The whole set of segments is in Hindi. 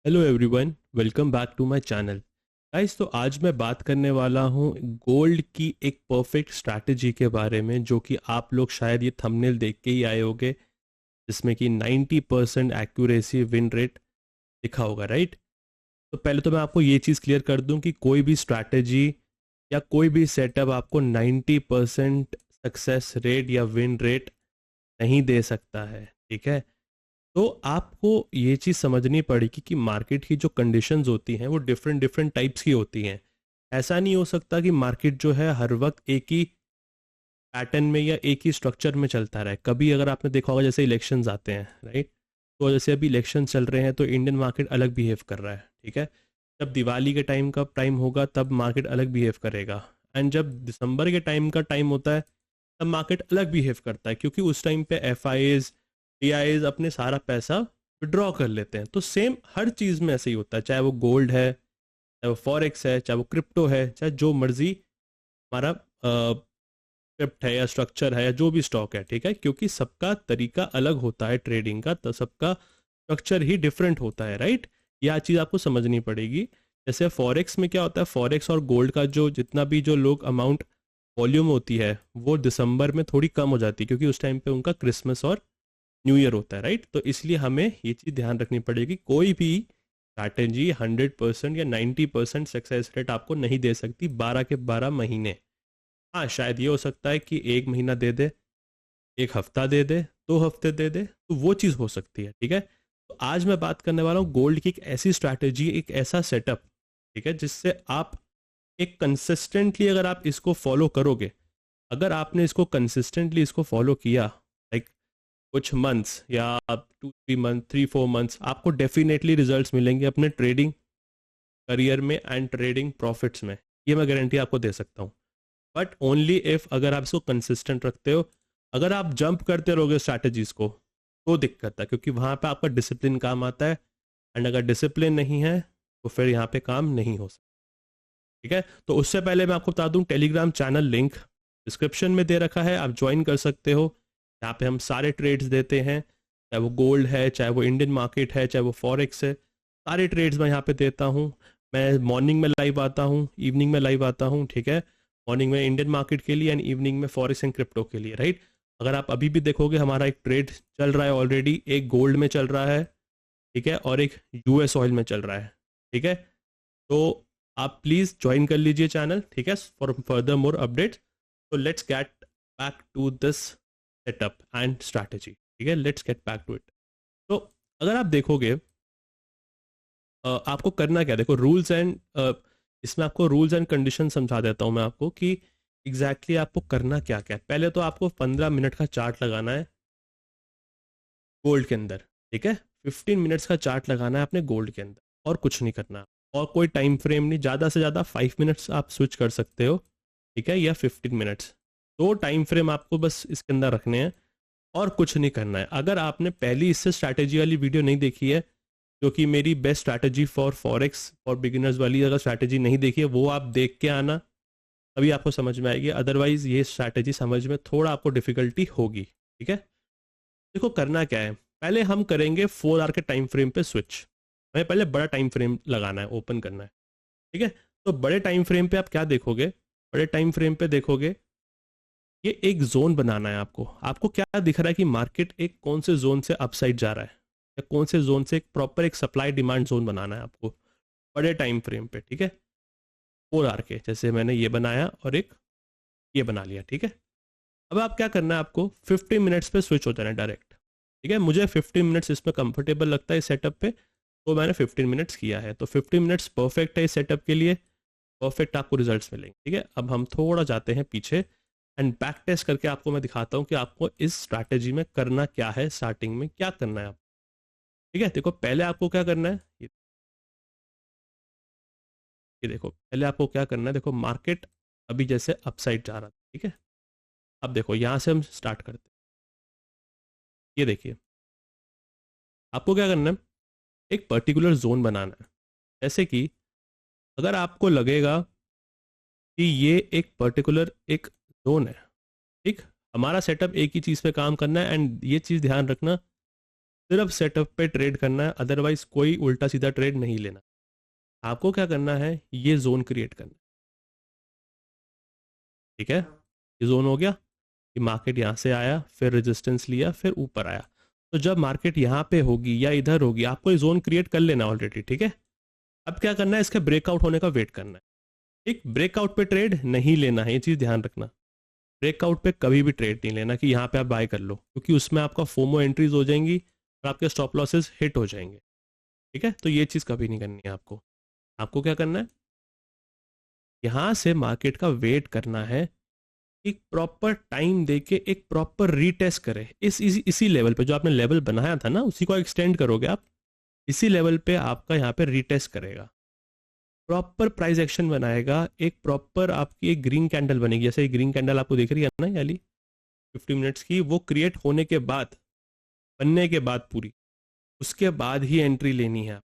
Hello everyone, welcome back to my channel. Guys, तो आज मैं बात करने वाला हूँ गोल्ड की एक परफेक्ट स्ट्रैटेजी के बारे में, जो कि आप लोग शायद ये थंबनेल देख के ही आए होगे, जिसमें कि 90% एक्यूरेसी विन रेट लिखा होगा, राइट। तो पहले तो मैं आपको ये चीज़ क्लियर कर दूं कि कोई भी स्ट्रैटेजी या कोई भी सेटअप आपको 90% सक्सेस रेट या विन रेट नहीं दे सकता है, ठीक है। तो आपको ये चीज़ समझनी पड़ेगी कि मार्केट की जो कंडीशंस होती हैं वो डिफरेंट डिफरेंट टाइप्स की होती हैं। ऐसा नहीं हो सकता कि मार्केट जो है हर वक्त एक ही पैटर्न में या एक ही स्ट्रक्चर में चलता रहे। कभी अगर आपने देखा होगा, जैसे इलेक्शंस आते हैं, राइट। तो जैसे अभी इलेक्शन चल रहे हैं तो इंडियन मार्केट अलग बिहेव कर रहा है, ठीक है। जब दिवाली के टाइम का टाइम होगा तब मार्केट अलग बिहेव करेगा। एंड जब दिसंबर के टाइम का टाइम होता है तब मार्केट अलग बिहेव करता है, क्योंकि उस टाइम पे F I Is D I Is अपने सारा पैसा विड्रॉ कर लेते हैं। तो सेम हर चीज़ में ऐसे ही होता है, चाहे वो गोल्ड है, चाहे वो फॉरेक्स है, चाहे वो क्रिप्टो है, चाहे जो मर्जी हमारा क्रिप्ट है या स्ट्रक्चर है या जो भी स्टॉक है, ठीक है। क्योंकि सबका तरीका अलग होता है ट्रेडिंग का, तो सबका स्ट्रक्चर ही डिफरेंट होता है, राइट। यह चीज़ आपको समझनी पड़ेगी। जैसे फॉरेक्स में क्या होता है, फॉरेक्स और गोल्ड का जो जितना भी जो लोग अमाउंट वॉल्यूम होती है वो दिसंबर में थोड़ी कम हो जाती है, क्योंकि उस टाइम पे उनका क्रिसमस और न्यू ईयर होता है, राइट। तो इसलिए हमें ये चीज़ ध्यान रखनी पड़ेगी, कोई भी स्ट्रैटेजी 100% या 90% सक्सेस रेट आपको नहीं दे सकती 12 के 12 महीने। हाँ, शायद ये हो सकता है कि एक महीना दे दे, एक हफ्ता दे दे, 2 हफ्ते दे दे, तो वो चीज़ हो सकती है, ठीक है। तो आज मैं बात करने वाला हूँ गोल्ड की एक ऐसी स्ट्रैटेजी, एक ऐसा सेटअप, ठीक है, जिससे आप एक कंसिस्टेंटली अगर आप इसको फॉलो करोगे, अगर आपने इसको कंसिस्टेंटली इसको फॉलो किया, लाइक कुछ मंथ्स या 2-3 मंथ, 3-4 मंथ्स, आपको डेफिनेटली रिजल्ट्स मिलेंगे अपने ट्रेडिंग करियर में एंड ट्रेडिंग प्रॉफिट्स में। ये मैं गारंटी आपको दे सकता हूँ। बट ओनली इफ अगर आप इसको कंसिस्टेंट रखते हो। अगर आप जंप करते रहोगे स्ट्रैटेजीज को तो दिक्कत है, क्योंकि वहां पे आपका डिसिप्लिन काम आता है। एंड अगर डिसिप्लिन नहीं है तो फिर यहाँ पे काम नहीं हो सकता, ठीक है। तो उससे पहले मैं आपको बता दूं, टेलीग्राम चैनल लिंक डिस्क्रिप्शन में दे रखा है, आप ज्वाइन कर सकते हो। यहाँ पे हम सारे ट्रेड्स देते हैं, चाहे वो गोल्ड है, चाहे वो इंडियन मार्केट है, चाहे वो फॉरेक्स है, सारे ट्रेड्स मैं यहाँ पे देता हूँ। मैं मॉर्निंग में लाइव आता हूँ, इवनिंग में लाइव आता हूँ, ठीक है। मॉर्निंग में इंडियन मार्केट के लिए एंड इवनिंग में फॉरेक्स एंड क्रिप्टो के लिए, राइट। अगर आप अभी भी देखोगे, हमारा एक ट्रेड चल रहा है ऑलरेडी, एक गोल्ड में चल रहा है, ठीक है, और एक यूएस ऑयल में चल रहा है, ठीक है। तो आप प्लीज़ ज्वाइन कर लीजिए चैनल, ठीक है, फॉर फर्दर मोर अपडेट्स। तो let's get back to this setup and strategy, ठीक है, let's get back to it. तो अगर आप देखोगे, आपको करना क्या, देखो रूल्स एंड इसमें आपको रूल्स एंड कंडीशन समझा देता हूँ मैं आपको कि एग्जैक्टली आपको करना क्या क्या है। पहले तो आपको 15 मिनट का चार्ट लगाना है गोल्ड के अंदर, ठीक है। 15 मिनट्स का चार्ट लगाना है आपने गोल्ड के अंदर, और कुछ नहीं करना। और कोई टाइम फ्रेम नहीं, ज़्यादा से ज़्यादा 5 मिनट्स आप स्विच कर सकते हो, ठीक है, या 15 मिनट्स। दो टाइम फ्रेम आपको बस इसके अंदर रखने हैं, और कुछ नहीं करना है। अगर आपने पहली इससे स्ट्रैटेजी वाली वीडियो नहीं देखी है, जो कि मेरी best strategy for forex for beginners वाली, अगर स्ट्रैटेजी नहीं देखी है वो आप देख के आना, तभी आपको समझ में आएगी। अदरवाइज ये स्ट्रैटेजी समझ में थोड़ा आपको डिफिकल्टी होगी, ठीक है। देखो करना क्या है, पहले हम करेंगे 4 आवर के टाइम फ्रेम पे स्विच। हमें पहले बड़ा टाइम फ्रेम लगाना है, ओपन करना है, ठीक है। तो बड़े टाइम फ्रेम पे आप क्या देखोगे, बड़े टाइम फ्रेम पे देखोगे ये एक जोन बनाना है आपको। आपको क्या दिख रहा है कि मार्केट एक कौन से जोन से अपसाइड जा रहा है, या कौन से जोन से एक प्रॉपर एक सप्लाई डिमांड जोन बनाना है आपको बड़े टाइम फ्रेम पे, ठीक है। 4 आवर के, जैसे मैंने ये बनाया और एक ये बना लिया, ठीक है। अब आप क्या करना है, आपको 50 मिनट्स पे स्विच हो जाना है डायरेक्ट, ठीक है। मुझे 15 मिनट्स इसमें कंफर्टेबल लगता है इस सेटअप पे, तो मैंने 15 मिनट्स किया है। तो 15 मिनट्स परफेक्ट है इस सेटअप के लिए, परफेक्ट आपको रिजल्ट्स मिलेंगे, ठीक है। अब हम थोड़ा जाते हैं पीछे एंड बैक टेस्ट करके आपको मैं दिखाता हूँ कि आपको इस स्ट्रैटेजी में करना क्या है, स्टार्टिंग में क्या करना है आप, ठीक है। देखो पहले आपको क्या करना है, ये देखो पहले आपको क्या करना है। देखो मार्केट अभी जैसे अपसाइड जा रहा था, ठीक है। अब देखो यहाँ से हम स्टार्ट करते हैं। ये देखिए, आपको क्या करना है, एक पर्टिकुलर जोन बनाना है। जैसे कि अगर आपको लगेगा कि ये एक पर्टिकुलर एक जोन है, ठीक। हमारा सेटअप एक ही चीज़ पे काम करना है, एंड ये चीज़ ध्यान रखना, सिर्फ सेटअप पे ट्रेड करना है, अदरवाइज कोई उल्टा सीधा ट्रेड नहीं लेना। आपको क्या करना है, ये जोन क्रिएट करना है, ठीक है। ये जोन हो गया कि मार्केट यहाँ से आया, फिर रेजिस्टेंस लिया, फिर ऊपर आया। तो जब मार्केट यहाँ पे होगी या इधर होगी, आपको ये जोन क्रिएट कर लेना ऑलरेडी, ठीक है। अब क्या करना है, इसके ब्रेकआउट होने का वेट करना है, ठीक। ब्रेकआउट पे ट्रेड नहीं लेना है, ये चीज़ ध्यान रखना। ब्रेकआउट पे कभी भी ट्रेड नहीं लेना कि यहाँ पे आप बाय कर लो, क्योंकि उसमें आपका फोमो एंट्रीज हो जाएंगी और आपके स्टॉप लॉसेस हिट हो जाएंगे, ठीक है। तो ये चीज़ कभी नहीं करनी है आपको। आपको क्या करना है, यहाँ से मार्केट का वेट करना है, एक प्रॉपर टाइम देके एक प्रॉपर रीटेस्ट करे इसी लेवल पे, जो आपने लेवल बनाया था ना उसी को एक्सटेंड करोगे आप, इसी लेवल पे आपका यहाँ पे रीटेस्ट करेगा, प्रॉपर प्राइस एक्शन बनाएगा, एक प्रॉपर आपकी एक ग्रीन कैंडल बनेगी, जैसे ग्रीन कैंडल आपको दिख रही है ना याली 50 मिनट्स की, वो क्रिएट होने के बाद, बनने के बाद पूरी, उसके बाद ही एंट्री लेनी है आप।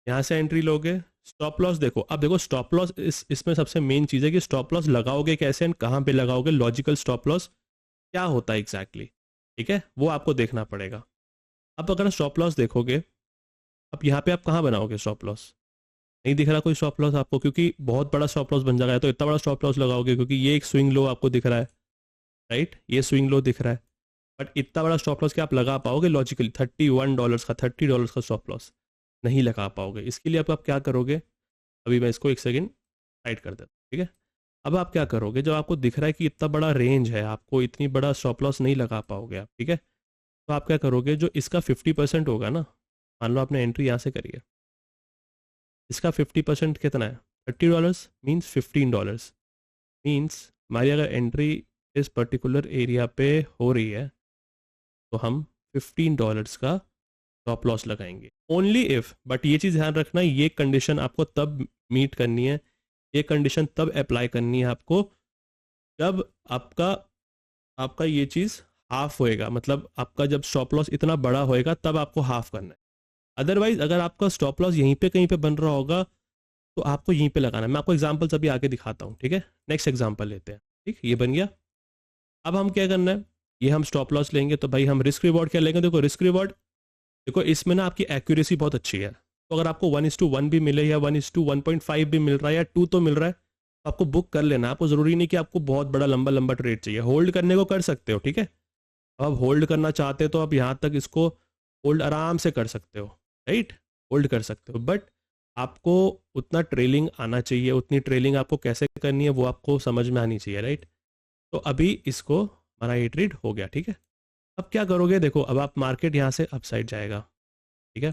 यहाँ से एंट्री लोगे। स्टॉप लॉस देखो, अब देखो स्टॉप लॉस इसमें सबसे मेन चीज़ है कि स्टॉप लॉस लगाओगे कैसे एंड कहाँ पे लगाओगे, लॉजिकल स्टॉप लॉस क्या होता है एग्जैक्टली, ठीक है, वो आपको देखना पड़ेगा। अब अगर स्टॉप लॉस देखोगे, अब यहाँ पे आप कहाँ बनाओगे स्टॉप लॉस, नहीं दिख रहा कोई स्टॉप लॉस आपको, क्योंकि बहुत बड़ा स्टॉप लॉस बन जाएगा, तो इतना बड़ा स्टॉप लॉस लगाओगे क्योंकि ये एक स्विंग लो आपको दिख रहा है, राइट, ये स्विंग लो दिख रहा है, बट इतना बड़ा स्टॉप लॉस क्या आप लगा पाओगे लॉजिकली, $31 का, $30 का स्टॉप लॉस नहीं लगा पाओगे। इसके लिए आप क्या करोगे, अभी मैं इसको एक सेकेंड टाइट कर देता हूँ, ठीक है। अब आप क्या करोगे, जब आपको दिख रहा है कि इतना बड़ा रेंज है, आपको इतनी बड़ा स्टॉप लॉस नहीं लगा पाओगे आप, ठीक है, तो आप क्या करोगे, जो इसका 50% होगा ना, मान लो आपने एंट्री यहाँ से करी है, इसका 50% कितना है, $30 मीन्स $15 मीन्स हमारी अगर एंट्री इस पर्टिकुलर एरिया पे हो रही है तो हम $15 का स्टॉप लॉस लगाएंगे, ओनली इफ, बट ये चीज़ ध्यान रखना, ये कंडीशन आपको तब मीट करनी है, ये कंडीशन तब अप्लाई करनी है आपको जब आपका आपका ये चीज़ हाफ होएगा, मतलब आपका जब स्टॉप लॉस इतना बड़ा होएगा तब आपको हाफ करना है। अदरवाइज अगर आपका स्टॉप लॉस यहीं पे कहीं पे बन रहा होगा तो आपको यहीं पे लगाना है। मैं आपको एग्जांपल्स अभी आगे दिखाता हूँ, ठीक है। नेक्स्ट एग्जांपल लेते हैं, ठीक, ये बन गया। अब हम क्या करना है, ये हम स्टॉप लॉस लेंगे तो भाई हम रिस्क रिवॉर्ड क्या लेंगे, देखो रिस्क रिवॉर्ड, देखो इसमें ना आपकी एक्यूरेसी बहुत अच्छी है, तो अगर आपको 1:1 भी मिले या 1:1.5 भी मिल रहा है या 2 तो मिल रहा है, तो आपको बुक कर लेना। आपको ज़रूरी नहीं कि आपको बहुत बड़ा लंबा लंबा ट्रेड चाहिए, होल्ड करने को कर सकते हो, ठीक है। अब होल्ड करना चाहते हो तो आप यहाँ तक इसको होल्ड आराम से कर सकते हो, राइट, होल्ड कर सकते हो, बट आपको उतना ट्रेलिंग आना चाहिए, उतनी ट्रेलिंग आपको कैसे करनी है वो आपको समझ में आनी चाहिए, राइट। तो अभी इसको हमारा ये ट्रेड हो गया, ठीक है। अब क्या करोगे, देखो अब आप मार्केट यहाँ से अपसाइड जाएगा, ठीक है।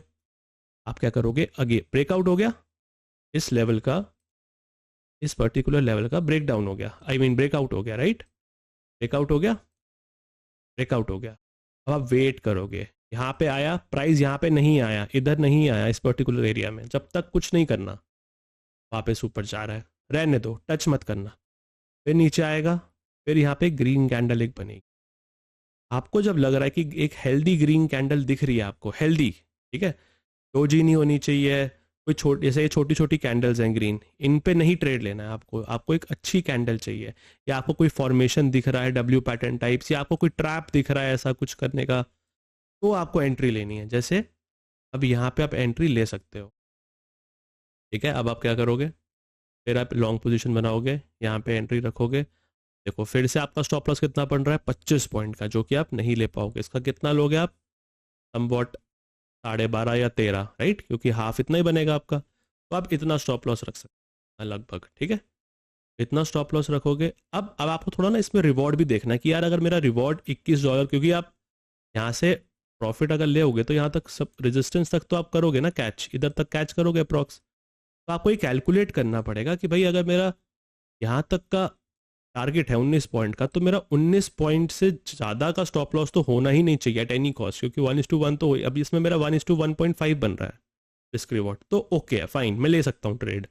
आप क्या करोगे, आगे ब्रेकआउट हो गया, इस लेवल का, इस पर्टिकुलर लेवल का ब्रेक डाउन हो गया, आई मीन ब्रेकआउट हो गया, राइट, ब्रेकआउट हो गया, ब्रेकआउट हो गया। अब आप वेट करोगे, यहाँ पे आया प्राइस, यहाँ पे नहीं आया, इधर नहीं आया इस पर्टिकुलर एरिया में, जब तक कुछ नहीं करना, वापस ऊपर जा रहा है, रहने दो, टच मत करना, फिर नीचे आएगा, फिर यहाँ पे ग्रीन कैंडल एक बनेगी। आपको जब लग रहा है कि एक हेल्दी ग्रीन कैंडल दिख रही है आपको, हेल्दी, ठीक है, डोजी नहीं होनी चाहिए, कोई जैसे ये छोटी छोटी कैंडल्स हैं ग्रीन, इन पे नहीं ट्रेड लेना है आपको, आपको एक अच्छी कैंडल चाहिए, या आपको कोई फॉर्मेशन दिख रहा है डब्ल्यू पैटर्न टाइप्स, या आपको कोई ट्रैप दिख रहा है ऐसा कुछ करने का, तो आपको एंट्री लेनी है। जैसे अब यहाँ पे आप एंट्री ले सकते हो, ठीक है। अब आप क्या करोगे, फिर आप लॉन्ग पोजीशन बनाओगे, यहाँ पे एंट्री रखोगे, देखो फिर से आपका स्टॉप लॉस कितना बन रहा है, 25 पॉइंट का, जो कि आप नहीं ले पाओगे। इसका कितना लोगे आप, समवॉट 12.5 या 13, राइट, क्योंकि हाफ इतना ही बनेगा आपका, तो आप इतना स्टॉप लॉस रख सकते हैं लगभग, ठीक है, इतना स्टॉप लॉस रखोगे। अब आपको थोड़ा ना इसमें रिवॉर्ड भी देखना है कि यार अगर मेरा रिवॉर्ड $21, क्योंकि आप यहाँ से प्रॉफिट अगर ले तो यहाँ तक सब रेजिस्टेंस तक तो आप करोगे ना कैच, इधर तक कैच करोगे अप्रॉक्स, तो आपको ये कैलकुलेट करना पड़ेगा कि भाई अगर मेरा यहाँ तक का टारगेट है 19 पॉइंट का, तो मेरा 19 पॉइंट से ज़्यादा का स्टॉप लॉस तो होना ही नहीं चाहिए एट एनी कॉस्ट, क्योंकि 1:1 तो अभी इसमें मेरा 1:1.5 बन रहा है रिस्क रिवॉर्ड, तो ओके है, फाइन, मैं ले सकता हूँ ट्रेड,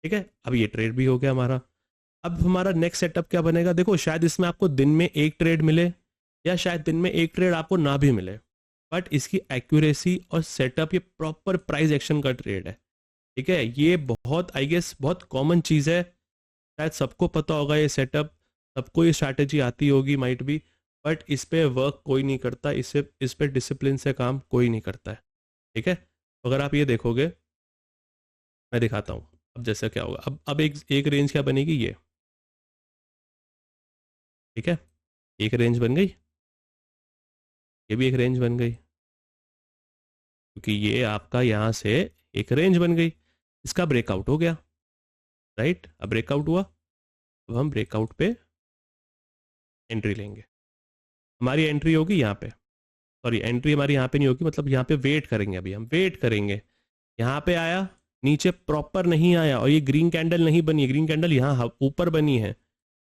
ठीक है। अब ये ट्रेड भी हो गया हमारा। अब हमारा नेक्स्ट सेटअप क्या बनेगा, देखो शायद इसमें आपको दिन में एक ट्रेड मिले या शायद दिन में एक ट्रेड आपको ना भी मिले, बट इसकी एक्यूरेसी और सेटअप, ये प्रॉपर प्राइस एक्शन का ट्रेड है, ठीक है। ये बहुत आई गेस बहुत कॉमन चीज़ है, शायद सबको पता होगा ये सेटअप, सबको ये स्ट्रैटेजी आती होगी माइट भी, बट इस पे वर्क कोई नहीं करता, इस पे डिसिप्लिन से काम कोई नहीं करता है। ठीक है, तो अगर आप ये देखोगे, मैं दिखाता हूँ अब जैसे क्या होगा। अब एक रेंज क्या बनेगी ये, ठीक है, एक रेंज बन गई, ये भी एक रेंज बन गई, क्योंकि ये आपका यहाँ से एक रेंज बन गई, इसका ब्रेकआउट हो गया, राइट। अब ब्रेकआउट हुआ, अब हम ब्रेकआउट पे एंट्री लेंगे। हमारी एंट्री होगी यहाँ पे, सॉरी एंट्री हमारी यहाँ पे नहीं होगी, मतलब यहाँ पे वेट करेंगे, अभी हम वेट करेंगे। यहाँ पे आया, नीचे प्रॉपर नहीं आया, और ये ग्रीन कैंडल नहीं बनी है, ग्रीन कैंडल यहाँ ऊपर बनी है,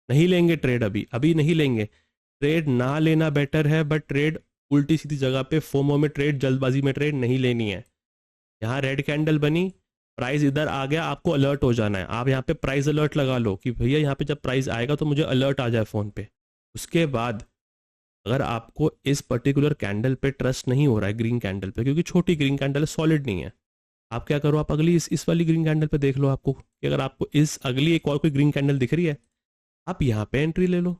नहीं लेंगे ट्रेड, अभी अभी नहीं लेंगे ट्रेड, ना लेना बेटर है। बट ट्रेड उल्टी सीधी जगह पे, फोमो में ट्रेड, जल्दबाजी में ट्रेड नहीं लेनी है। यहाँ रेड कैंडल बनी, प्राइस इधर आ गया, आपको अलर्ट हो जाना है। आप यहाँ पे प्राइस अलर्ट लगा लो कि भैया यहाँ पे जब प्राइस आएगा तो मुझे अलर्ट आ जाए फोन पे। उसके बाद अगर आपको इस पर्टिकुलर कैंडल पे ट्रस्ट नहीं हो रहा है, ग्रीन कैंडल पे, क्योंकि छोटी ग्रीन कैंडल है, सॉलिड नहीं है, आप क्या करो, आप अगली इस वाली ग्रीन कैंडल पे देख लो आपको, कि अगर आपको इस अगली एक और कोई ग्रीन कैंडल दिख रही है, आप यहाँ पे एंट्री ले लो,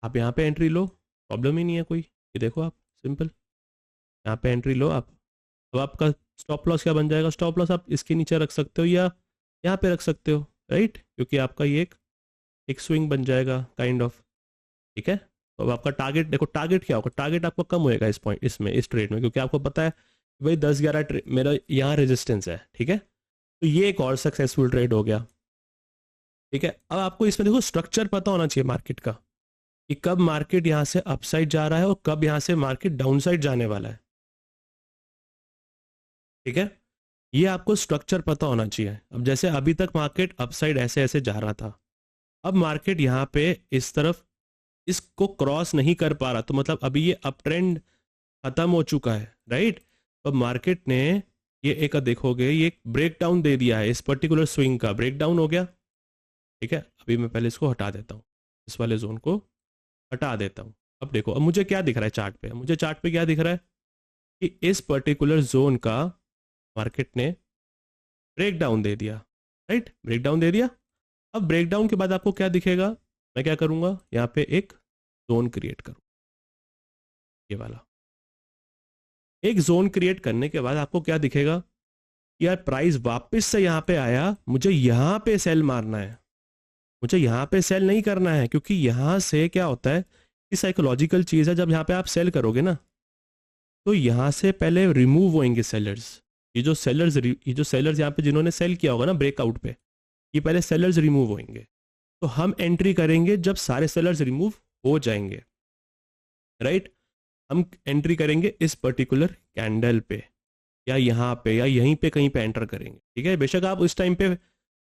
आप यहाँ पे एंट्री लो, प्रॉब्लम ही नहीं है कोई। ये देखो आप, सिंपल, यहाँ पे एंट्री लो आप। तो आपका स्टॉप लॉस क्या बन जाएगा, स्टॉप लॉस आप इसके नीचे रख सकते हो या यहाँ पे रख सकते हो, राइट, क्योंकि आपका ये एक स्विंग बन जाएगा काइंड ऑफ। ठीक है, तो अब आपका टारगेट देखो, टारगेट क्या होगा, टारगेट आपका कम होएगा इस पॉइंट, इसमें इस ट्रेड में, क्योंकि आपको पता है भाई 10-11 मेरा यहाँ रेजिस्टेंस है। ठीक है, तो ये एक और सक्सेसफुल ट्रेड हो गया। ठीक है, अब आपको इसमें देखो स्ट्रक्चर पता होना चाहिए मार्केट का, कि कब मार्केट यहाँ से अपसाइड जा रहा है और कब यहाँ से मार्केट डाउनसाइड जाने वाला है। ठीक है, ये आपको स्ट्रक्चर पता होना चाहिए। अब जैसे अभी तक मार्केट अपसाइड ऐसे ऐसे जा रहा था, अब मार्केट यहाँ पे इस तरफ इसको क्रॉस नहीं कर पा रहा, तो मतलब अभी ये अप ट्रेंड खत्म हो चुका है, राइट। तो मार्केट ने ये एक देखोगे, ये एक ब्रेक डाउन दे दिया है, इस पर्टिकुलर स्विंग का ब्रेक डाउन हो गया। ठीक है, अभी मैं पहले इसको हटा देता हूँ, इस वाले जोन को हटा देता हूँ। अब देखो, अब मुझे क्या दिख रहा है चार्ट पे, मुझे चार्ट पे क्या दिख रहा है कि इस पर्टिकुलर जोन का मार्केट ने ब्रेक डाउन दे दिया, राइट, ब्रेक डाउन दे दिया। अब ब्रेक डाउन के बाद आपको क्या दिखेगा, मैं क्या करूंगा, यहाँ पे एक जोन क्रिएट करूँ, ये वाला एक जोन क्रिएट करने के बाद आपको क्या दिखेगा, यार प्राइस वापस से यहाँ पे आया, मुझे यहाँ पे सेल मारना है, मुझे यहाँ पे सेल नहीं करना है, क्योंकि यहाँ से क्या होता है कि साइकोलॉजिकल चीज है, जब यहाँ पे आप सेल करोगे ना, तो यहाँ से पहले रिमूव होंगे सेलर्स। ये जो सेलर्स यहाँ पे जिन्होंने सेल किया होगा ना ब्रेकआउट पे, ये पहले सेलर्स रिमूव होंगे। तो हम एंट्री करेंगे जब सारे सेलर्स रिमूव हो जाएंगे, राइट। हम एंट्री करेंगे इस पर्टिकुलर कैंडल पे, या यहाँ पे, या यहीं पे कहीं पे एंटर करेंगे। ठीक है, बेशक आप उस टाइम पे,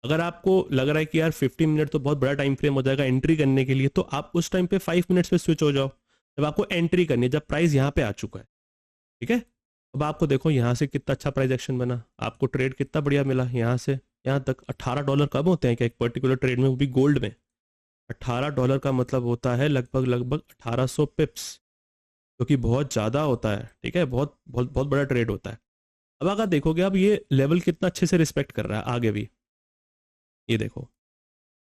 अगर आपको लग रहा है कि यार 15 मिनट तो बहुत बड़ा टाइम फ्रेम हो जाएगा एंट्री करने के लिए, तो आप उस टाइम पे 5 मिनट्स पे स्विच हो जाओ, जब आपको एंट्री करनी है, जब प्राइस यहाँ पे आ चुका है। ठीक है, अब आपको देखो यहाँ से कितना अच्छा प्राइस एक्शन बना, आपको ट्रेड कितना बढ़िया मिला, यहाँ से यहाँ तक $18 कब होते हैं क्या एक पर्टिकुलर ट्रेड में, वो भी गोल्ड में। $18 का मतलब होता है लगभग लगभग 1800 पिप्स, जो कि बहुत ज़्यादा होता है। ठीक है, बहुत बहुत बहुत बड़ा ट्रेड होता है। अब अगर देखोगे, अब ये लेवल कितना अच्छे से रिस्पेक्ट कर रहा है आगे भी, ये देखो,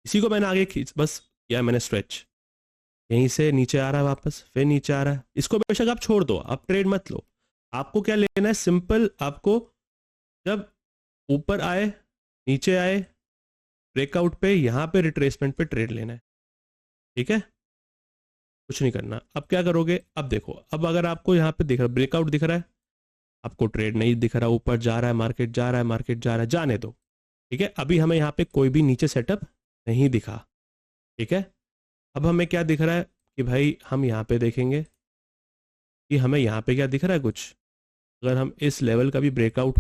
इसी को मैंने आगे खींच बस किया मैंने स्ट्रेच, यहीं से नीचे आ रहा है वापस, फिर नीचे आ रहा है, इसको बेशक आप छोड़ दो, आप ट्रेड मत लो। आपको क्या लेना है, सिंपल, आपको जब ऊपर आए, नीचे आए, ब्रेकआउट पे, यहाँ पे रिट्रेसमेंट पे ट्रेड लेना है। ठीक है, कुछ नहीं करना। अब क्या करोगे, अब देखो, अब अगर आपको यहाँ पे दिख रहा है ब्रेकआउट दिख रहा है, आपको ट्रेड नहीं दिख रहा, ऊपर जा रहा है मार्केट, जा रहा है मार्केट, जा रहा है, जाने दो। ठीक है, अभी हमें यहाँ पे कोई भी नीचे सेटअप नहीं दिखा। ठीक है, अब हमें क्या दिख रहा है कि भाई हम यहाँ पे देखेंगे कि हमें यहाँ पे क्या दिख रहा है कुछ, अगर हम इस लेवल का भी ब्रेकआउट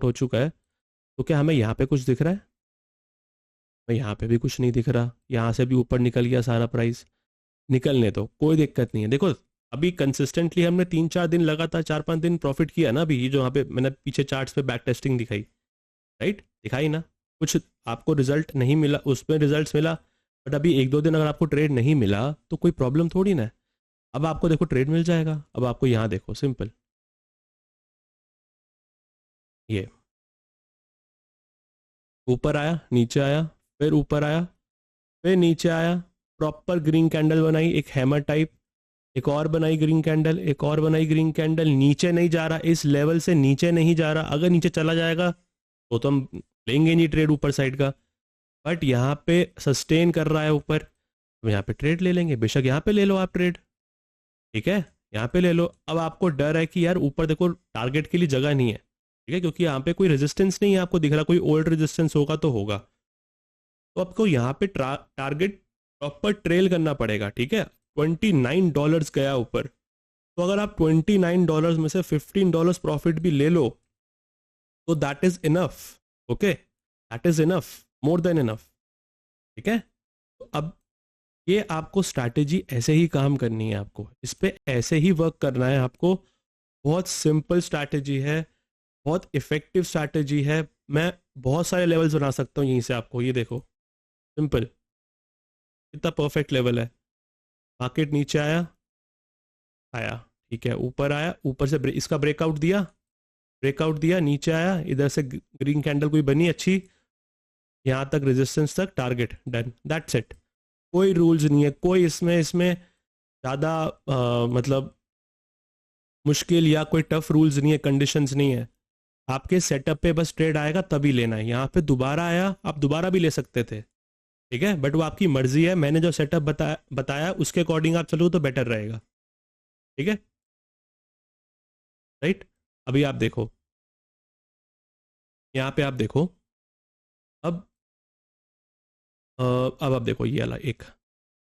हो चुका है, तो क्या हमें यहाँ पे कुछ दिख रहा है, मैं यहाँ पे भी कुछ नहीं दिख रहा, यहाँ से भी ऊपर निकल गया सारा प्राइस, निकलने दो, कोई दिक्कत नहीं है। देखो, अभी कंसिस्टेंटली हमने 3-4 दिन लगातार, 4-5 दिन प्रॉफिट किया ना, अभी ये जो यहाँ पे मैंने पीछे चार्ट्स पे बैक टेस्टिंग दिखाई, राइट, दिखाई ना, कुछ आपको रिजल्ट नहीं मिला, उसमें रिजल्ट मिला, बट अभी 1-2 दिन अगर आपको ट्रेड नहीं मिला तो कोई प्रॉब्लम थोड़ी ना है। अब आपको देखो ट्रेड मिल जाएगा। अब आपको यहाँ देखो, सिंपल, ये ऊपर आया, नीचे आया, फिर ऊपर आया, फिर नीचे आया, प्रॉपर ग्रीन कैंडल बनाई, एक हैमर टाइप, एक और बनाई ग्रीन कैंडल, एक और बनाई ग्रीन कैंडल, नीचे नहीं जा रहा, इस लेवल से नीचे नहीं जा रहा, अगर नीचे चला जाएगा तो हम लेंगे नहीं ट्रेड ऊपर साइड का, बट यहाँ पे सस्टेन कर रहा है ऊपर, तो यहाँ पे ट्रेड ले लेंगे, बेशक यहाँ पे ले लो आप ट्रेड, ठीक है, यहाँ पे ले लो। अब आपको डर है कि यार ऊपर देखो टारगेट के लिए जगह नहीं है, ठीक है, क्योंकि यहाँ पे कोई रेजिस्टेंस नहीं है आपको दिख रहा, कोई ओल्ड रेजिस्टेंस होगा तो होगा, तो आपको यहाँ पे टारगेट प्रॉपर ट्रेल करना पड़ेगा, ठीक है। $29 गया ऊपर, तो अगर आप $29 में से $15 प्रॉफिट भी ले लो तो that is enough, okay, that is enough, more than enough, ठीक है। तो अब ये आपको स्ट्रैटेजी ऐसे ही काम करनी है, आपको इस पे ऐसे ही वर्क करना है आपको। बहुत सिंपल स्ट्रैटेजी है, बहुत इफेक्टिव स्ट्रैटेजी है, मैं बहुत सारे लेवल्स बना सकता हूँ यहीं से आपको, ये देखो सिंपल, कितना परफेक्ट लेवल है। मार्केट नीचे आया, आया, ठीक है, ऊपर आया, ऊपर से इसका ब्रेकआउट दिया, ब्रेकआउट दिया, नीचे आया, इधर से ग्रीन कैंडल कोई बनी अच्छी, यहाँ तक रेजिस्टेंस तक, टारगेट डन, दैट्स इट। कोई रूल्स नहीं है, कोई इसमें इसमें ज़्यादा मतलब मुश्किल या कोई टफ रूल्स नहीं है, कंडीशंस नहीं है, आपके सेटअप पे बस ट्रेड आएगा तभी लेना है। यहाँ पे दोबारा आया, आप दोबारा भी ले सकते थे, ठीक है, बट वो आपकी मर्जी है, मैंने जो सेटअप बताया उसके अकॉर्डिंग आप चलो तो बेटर रहेगा, ठीक है, राइट। अभी आप देखो, यहाँ पे आप देखो, अब अब आप देखो ये वाला एक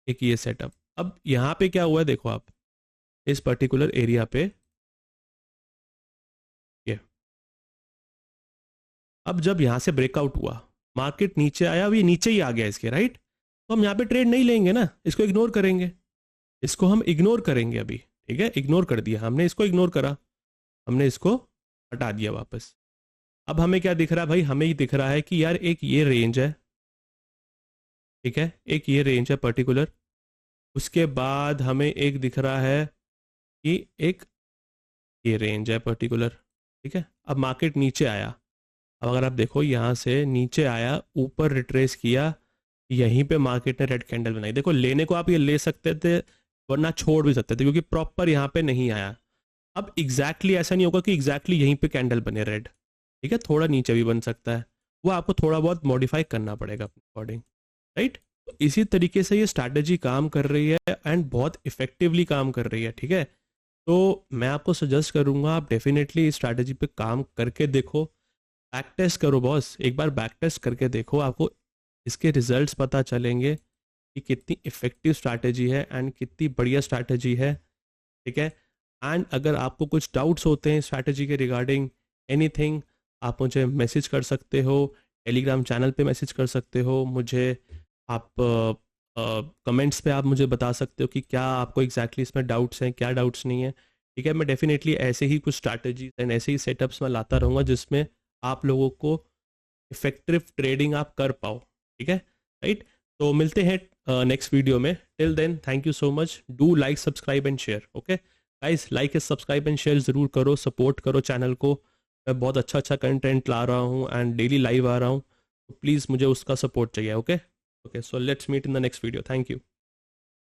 एक ये सेटअप, अब यहाँ पे क्या हुआ है देखो आप, इस पर्टिकुलर एरिया पे ये, अब जब यहाँ से ब्रेकआउट हुआ, मार्केट नीचे आया, अब ये नीचे ही आ गया इसके, राइट, तो हम यहाँ पे ट्रेड नहीं लेंगे ना, इसको इग्नोर करेंगे, इसको हम इग्नोर करेंगे अभी, ठीक है, इग्नोर कर दिया हमने, इसको इग्नोर करा, हमने इसको हटा दिया वापस। अब हमें क्या दिख रहा है भाई, हमें ये दिख रहा है कि यार एक ये रेंज है, ठीक है, एक ये रेंज है पर्टिकुलर, उसके बाद हमें एक दिख रहा है कि एक ये रेंज है पर्टिकुलर, ठीक है। अब मार्केट नीचे आया, अब अगर आप देखो यहाँ से नीचे आया, ऊपर रिट्रेस किया, यहीं पे मार्केट ने रेड कैंडल बनाई, देखो लेने को आप ये ले सकते थे वरना छोड़ भी सकते थे, क्योंकि प्रॉपर यहाँ पे नहीं आया। अब एग्जैक्टली ऐसा नहीं होगा कि एग्जैक्टली यहीं पे कैंडल बने रेड, ठीक है, थोड़ा नीचे भी बन सकता है, वो आपको थोड़ा बहुत मॉडिफाई करना पड़ेगा अपने अकॉर्डिंग, राइट। तो इसी तरीके से ये स्ट्रैटेजी काम कर रही है एंड बहुत इफेक्टिवली काम कर रही है, ठीक है। तो मैं आपको सजेस्ट करूंगा आप डेफिनेटली इस स्ट्रैटेजी पे काम करके देखो, बैक टेस्ट करो बॉस, एक बार बैक टेस्ट करके देखो, आपको इसके रिजल्ट्स पता चलेंगे कि कितनी इफेक्टिव स्ट्रैटेजी है एंड कितनी बढ़िया स्ट्रैटेजी है, ठीक है। एंड अगर आपको कुछ डाउट्स होते हैं स्ट्रैटेजी के रिगार्डिंग एनीथिंग, आप मुझे मैसेज कर सकते हो, टेलीग्राम चैनल पे मैसेज कर सकते हो मुझे, आप कमेंट्स पे आप मुझे बता सकते हो कि क्या आपको एग्जैक्टली इसमें डाउट्स हैं, क्या डाउट्स नहीं है, ठीक है। मैं डेफिनेटली ऐसे ही कुछ स्ट्रैटेजीज एंड ऐसे ही सेटअप्स मैं लाता रहूँगा जिसमें आप लोगों को इफेक्टिव ट्रेडिंग आप कर पाओ, ठीक है, राइट। तो मिलते हैं नेक्स्ट वीडियो में, till then thank you so much, do like subscribe and share, okay guys, like subscribe and share ज़रूर करो, सपोर्ट करो चैनल को, मैं बहुत अच्छा अच्छा कंटेंट ला रहा हूँ एंड डेली लाइव आ रहा हूँ, तो प्लीज़ मुझे उसका सपोर्ट चाहिए, okay okay. So let's meet in the next video, thank you.